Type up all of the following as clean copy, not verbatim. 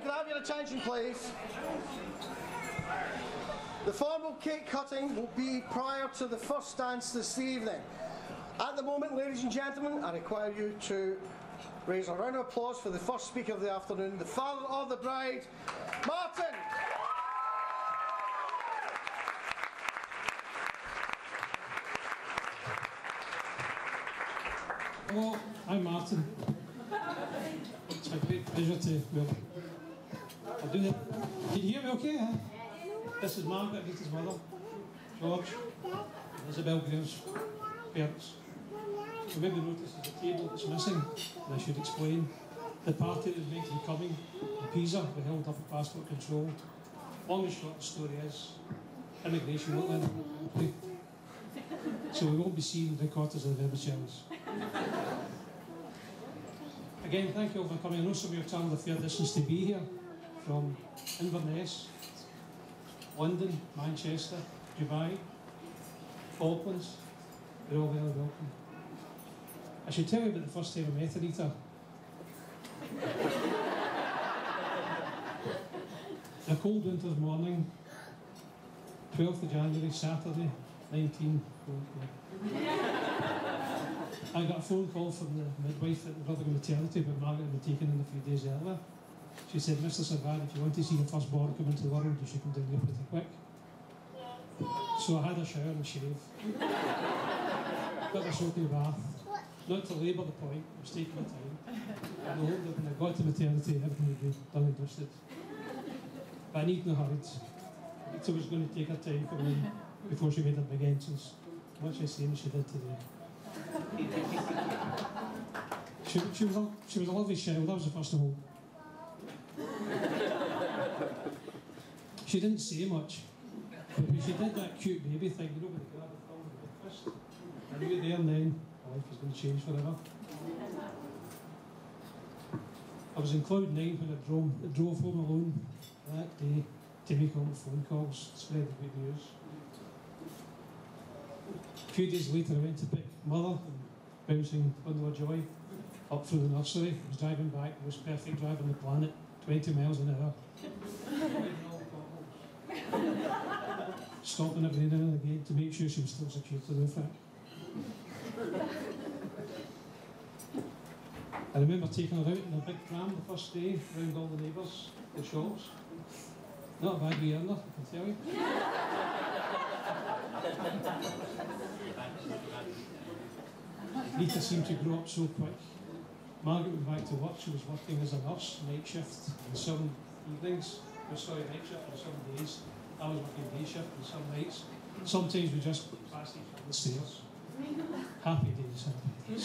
can I have your attention, please? The formal cake cutting will be prior to the first dance this evening. At the moment, ladies and gentlemen, I require you to raise a round of applause for the first speaker of the afternoon, the father of the bride, Martin. Hello, I'm Martin. It's a great pleasure to, I'll do that. Can you hear me okay? Huh? This is Margaret, Rita's mother, George, Isabel Graham's parents. You maybe notice there's a table that's missing, and I should explain. The party that was meant to be coming in Pisa, we held up at passport control. Long and short, the story is, immigration won't let them play. So we won't be seeing the quarters of the vermicellis. Again, thank you all for coming. I know some of you have travelled a fair distance to be here, from Inverness, London, Manchester, Dubai, Falklands. You're all very welcome. I should tell you about the first time I met Anita. A cold winter's morning, 12th of January, Saturday, 1940. I got a phone call from the midwife at the Rutherglen maternity about Margaret had been taken in a few days earlier. She said, Mr. Servan, if you want to see the firstborn come into the world, you should come down here pretty quick. So I had a shower and shave. Got a soaking bath. Not to labour the point, I was taking my time. I know that when I got to maternity, everything would be done and dusted. But I need no hurry. Anita was going to take her time for me before she made her big entrance. Much the same as she did today. She was a lovely child, that was the first of all. She didn't say much, but when she did that cute baby thing, you know, with the grab the thumb and the fist, I knew there and then my life was going to change forever. I was in cloud nine when I drove home alone that day to make all the phone calls, spread the good news. A few days later I went to pick mother, bouncing bundle of joy up through the nursery. I was driving back, the most perfect drive on the planet, 20 miles an hour. Stopping every now and again to make sure she was still secure to the roof rack. I remember taking her out in a big tram the first day, around all the neighbours, the shops. Not a bad wee earner, I can tell you. Rita seemed to grow up so quick. Margaret went back to work. She was working as a nurse, night shift on some evenings. Night shift on some days. I was working day shift on some nights. Sometimes we just passed each other on the stairs. Happy days, happy days.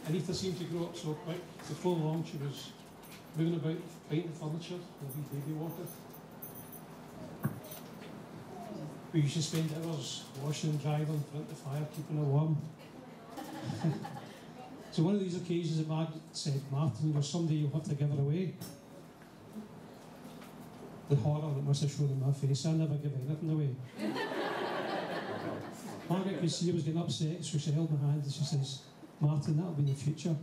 Anita seemed to grow up so quick. Before long, she was moving about, fighting the furniture with a wee baby walker. We used to spend hours washing and drying in front of the fire, keeping her warm. So one of these occasions that Margaret said, Martin, there's someday you'll have to give her away. The horror that must have shown in my face, I never give anything away. Margaret could see I was getting upset, so she held my hand and she says, Martin, that'll be in the future.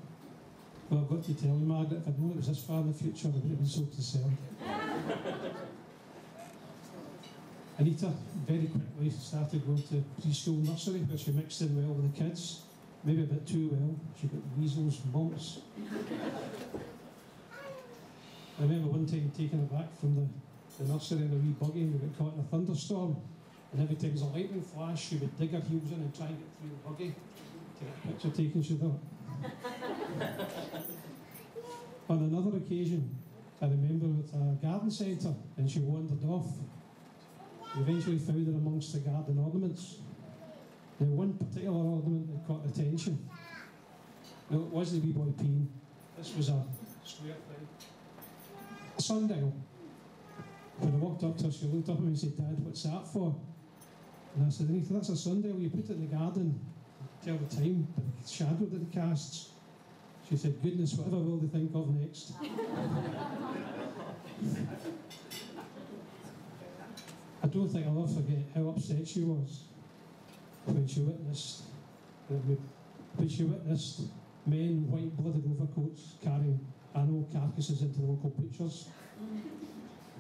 Well, I've got to tell you, Margaret, if I'd known it was this far in the future, I would have been so concerned. Anita very quickly started going to preschool nursery where she mixed in well with the kids, maybe a bit too well. She got measles, mumps. I remember one time taking her back from the nursery in a wee buggy and we got caught in a thunderstorm, and every time there was a lightning flash she would dig her heels in and try and get through the buggy to get a picture taken, she thought. On another occasion, I remember at a garden centre and she wandered off. We eventually found her amongst the garden ornaments. Now, one particular ornament that caught attention. No, it wasn't the wee boy peeing. This was a square thing. A sundial. When I walked up to her, she looked up at me and said, Dad, what's that for? And I said, Anita, that's a sundial. You put it in the garden, tell the time, the shadow that it casts. She said, goodness, whatever will they think of next? I don't think I'll ever forget how upset she was when she witnessed men in white blooded overcoats carrying animal carcasses into the local butchers.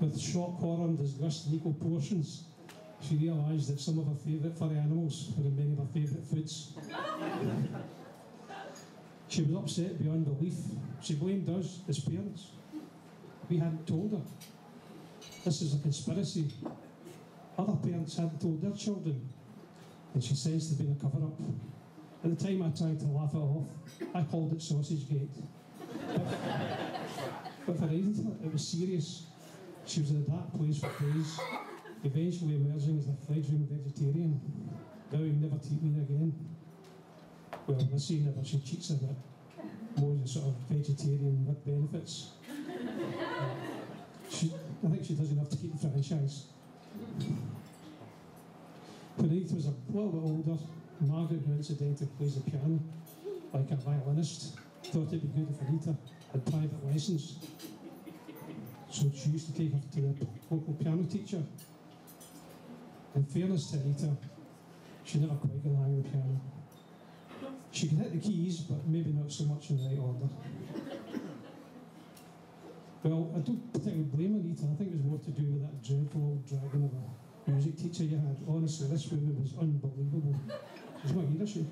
With shock horror and disgust in equal portions, she realised that some of her favourite furry animals were in many of her favourite foods. She was upset beyond belief. She blamed us as parents. We hadn't told her. This is a conspiracy. Other parents hadn't told their children, and she sensed there'd been a cover-up. At the time I tried to laugh it off. I called it Sausage Gate. But for Edith, it was serious. She was in a dark place for days, eventually emerging as a fledgling vegetarian, vowing never to eat meat again. Well, I say never, she cheats a bit. More as a sort of vegetarian with benefits. I think she does enough to keep the franchise. When Edith was a little bit older, Margaret, who incidentally plays the piano like a violinist, thought it'd be good if Anita had private lessons. So she used to take her to the local piano teacher. In fairness to Anita, she never quite got the hang of the piano. She could hit the keys, but maybe not so much in the right order. Well, I don't particularly blame Anita. I think it was more to do with that dreadful old dragon of a music teacher you had. Honestly, this woman was unbelievable. She's not here, is she?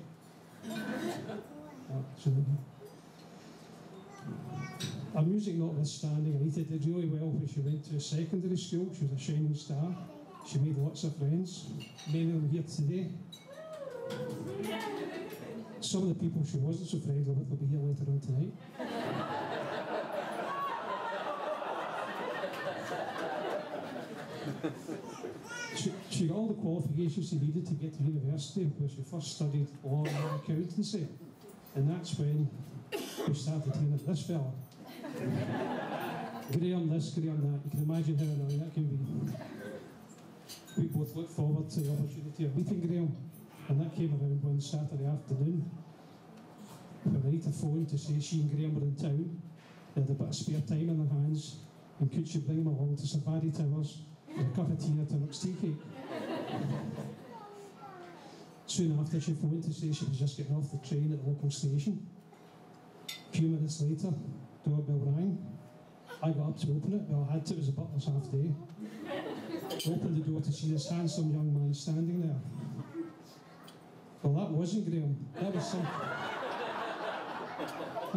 Her music notwithstanding, Anita did really well when she went to secondary school. She was a shining star. She made lots of friends. Many of them here today. Some of the people she wasn't so friendly with will be here later on tonight. She got all the qualifications she needed to get to university, where she first studied law and accountancy. And that's when we started hearing of this fella. Graham this, Graham that. You can imagine how annoying that can be. We both looked forward to the opportunity of meeting Graham, and that came around one Saturday afternoon. When Anita phoned to say she and Graham were in town, they had a bit of spare time in their hands, and could she bring him along to Safari Towers with a cup of tea and a Tunnock's tea cake. Soon after, she phoned to say she was just getting off the train at the local station. A few minutes later, doorbell rang. I got up to open it. Well, I had to, it was a butler's half day. I opened the door to see this handsome young man standing there. Well, that wasn't Graham. That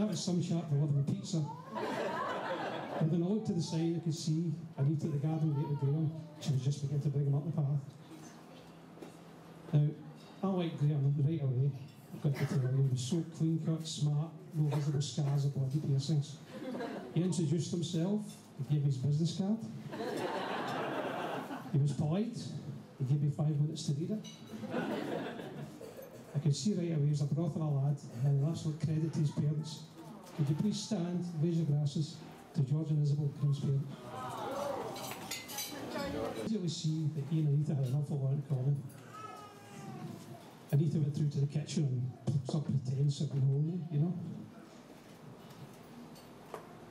was some chap delivering pizza. And when I looked to the side, I could see Anita at the garden gate with Graham. She was just beginning to bring him up the path. Now, I like Graham right away. I've got to tell you, he was so clean-cut, smart, no visible scars or body piercings. He introduced himself. He gave me his business card. He was polite. He gave me 5 minutes to read it. I could see right away he was a broth of a lad, and an absolute credit to his parents. Could you please stand, raise your glasses, to George and Isabel, Graham's parents. I easily see that he and Anita had an awful lot in common. Anita went through to the kitchen and sort of pretends to be homely, you know.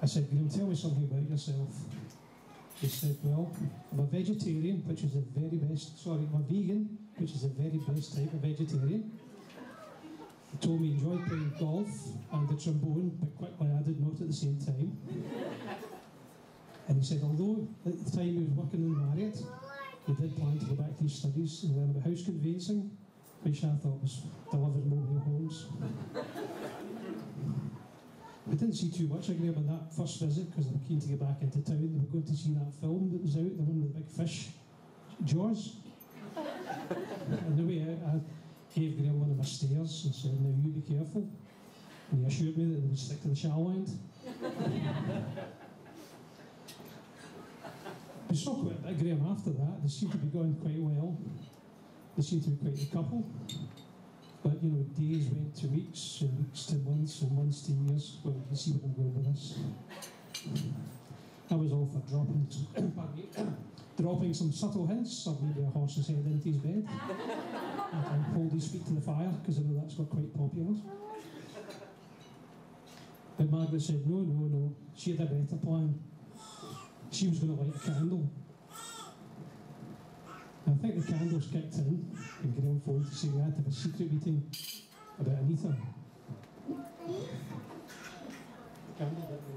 I said, Graham, tell me something about yourself. He said, well, I'm a vegetarian, which is the very best, sorry, I'm a vegan, which is the very best type of vegetarian. He told me he enjoyed playing golf and the trombone, but quickly added not at the same time. And he said, although at the time he was working in Marriott, he did plan to go back to his studies and learn about house conveyancing, which I thought was delivered mobile homes. We didn't see too much of Graham on that first visit because they were keen to get back into town. They were going to see that film that was out, the one with the big fish, Jaws. And the way I gave Graham one of my stares and said, now you be careful. And he assured me that they would stick to the shallow end. We saw quite a bit of Graham after that. They seemed to be going quite well. They seemed to be quite a couple. But, you know, days went to weeks, and weeks to months, and months to years. Well, you can see where I'm going with this. I was all for dropping some subtle hints of maybe a horse's head into his bed. And hold his feet to the fire, because I know that's got quite popular. But Margaret said, no. She had a better plan. She was going to light a candle. I think the candles kicked in, and Graham phoned to say we had to have a secret meeting about Anita. The candle didn't go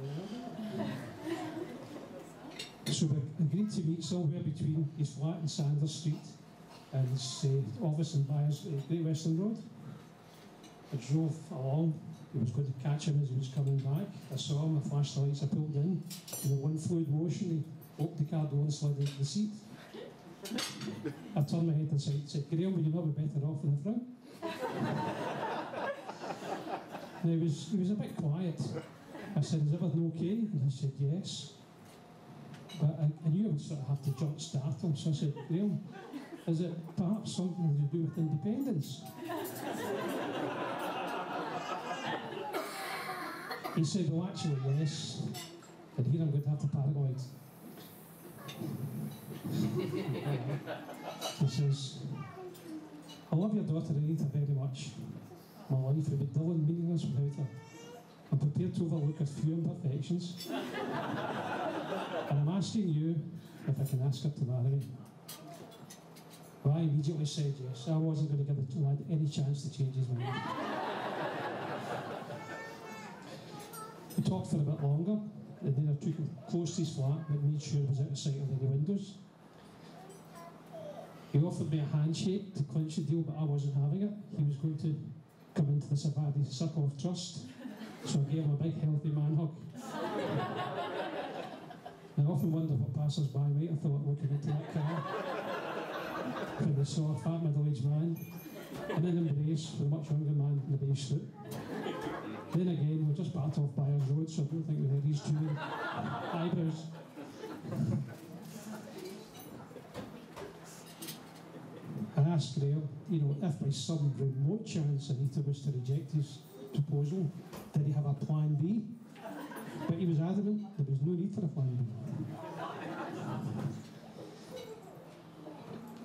So we agreed to meet somewhere between his flat in Sanders Street and his office in Byers, Great Western Road. I drove along. He was going to catch him as he was coming back. I saw him, I flashed the lights, I pulled in. In one fluid motion, he opened the car door and slid into the seat. I turned my head to the side and said, "Graham, would you not be better off in the front?" And he was a bit quiet. I said, "Is everything okay?" And he said, "Yes." But I knew I would sort of have to jump start him, so I said, "Graham, is it perhaps something to do with independence?" He said, "Well, actually, yes." And here I'm going to have to paranoid. He says, "I love your daughter Anita very much. My life would be dull and meaningless without her. I'm prepared to overlook a few imperfections. And I'm asking you if I can ask her to marry me." Well, I immediately said yes. I wasn't going to give the lad any chance to change his mind. We talked for a bit longer, and then I took him close to his flat, but made sure he was out of sight of any windows. He offered me a handshake to clinch the deal, but I wasn't having it. He was going to come into the Savadi circle of trust, so I gave him a big, healthy man hug. I often wonder what passers-by might have thought looking into that car when they saw a fat middle-aged man in an embrace with a much younger man in the beige suit. Then again, we're just backed off Byers Road, so I don't think we had these two eyebrows. I asked Graham, if by some remote chance Anita was to reject his proposal, did he have a plan B? But he was adamant there was no need for a plan B.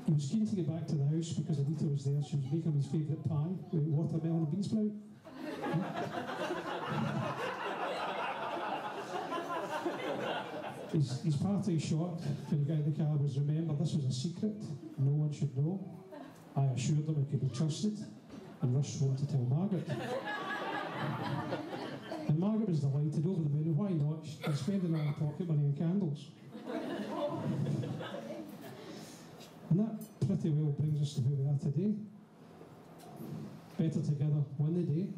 He was keen to get back to the house because Anita was there. She was making his favourite pie with watermelon and bean sprout. His parting shot for the guy in the car was, "Remember, this was a secret. No one should know." I assured him it could be trusted and rushed home to tell Margaret. And Margaret was delighted, over the moon. Why not? She's spending all her pocket money on candles. And that pretty well brings us to where we are today. Better together, win the day.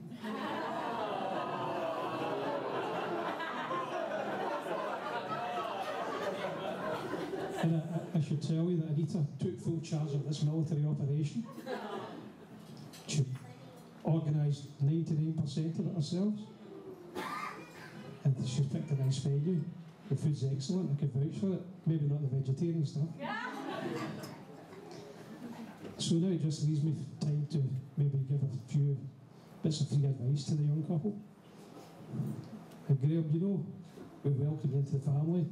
And I should tell you that Anita took full charge of this military operation. She organised 99% of it herself. And she's picked a nice venue. The food's excellent, I could vouch for it. Maybe not the vegetarian stuff. So now it just leaves me time to maybe give a few bits of free advice to the young couple. Graham, we welcome you into the family,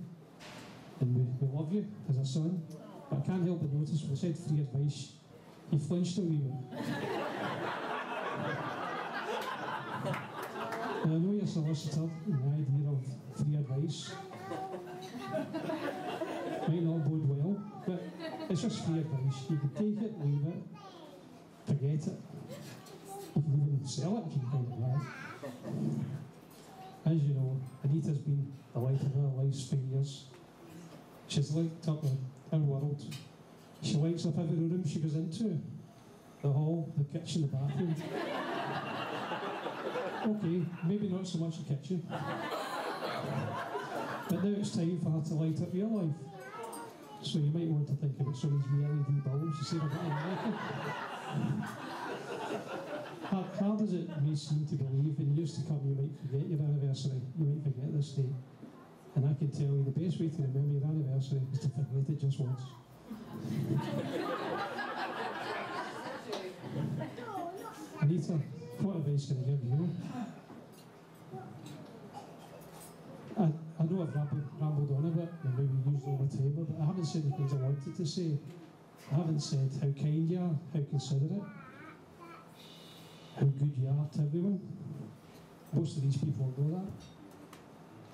and we love you as a son, but I can't help but notice when I said free advice, you flinched a wee bit. And I know you're a solicitor, and the idea of free advice might not bode well, but it's just free advice. You can take it, leave it, forget it. You can even sell it if you can find it bad. As you know, Anita's been the light of her life's for years. She's lighted up her world. She lights up every room she goes into. The hall, the kitchen, the bathroom. Okay, maybe not so much the kitchen. But now it's time for her to light up your life. So you might want to think about some of these LED bulbs to see if hard as it may seem to believe, in years to come you might forget your anniversary, you might forget this day. And I can tell you the best way to remember your anniversary is to forget it just once. Anita, what advice can I give you? I know I've rambled on a bit, and maybe used all my time, but I haven't said the things I wanted to say. I haven't said how kind you are, how considerate, how good you are to everyone. Most of these people know that.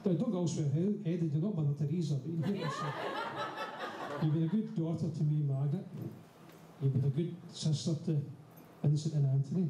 Now, don't go elsewhere-headed, you're not Mother Teresa, but you hear yourself. You've been a good daughter to me, Margaret. You've been a good sister to Vincent and Anthony.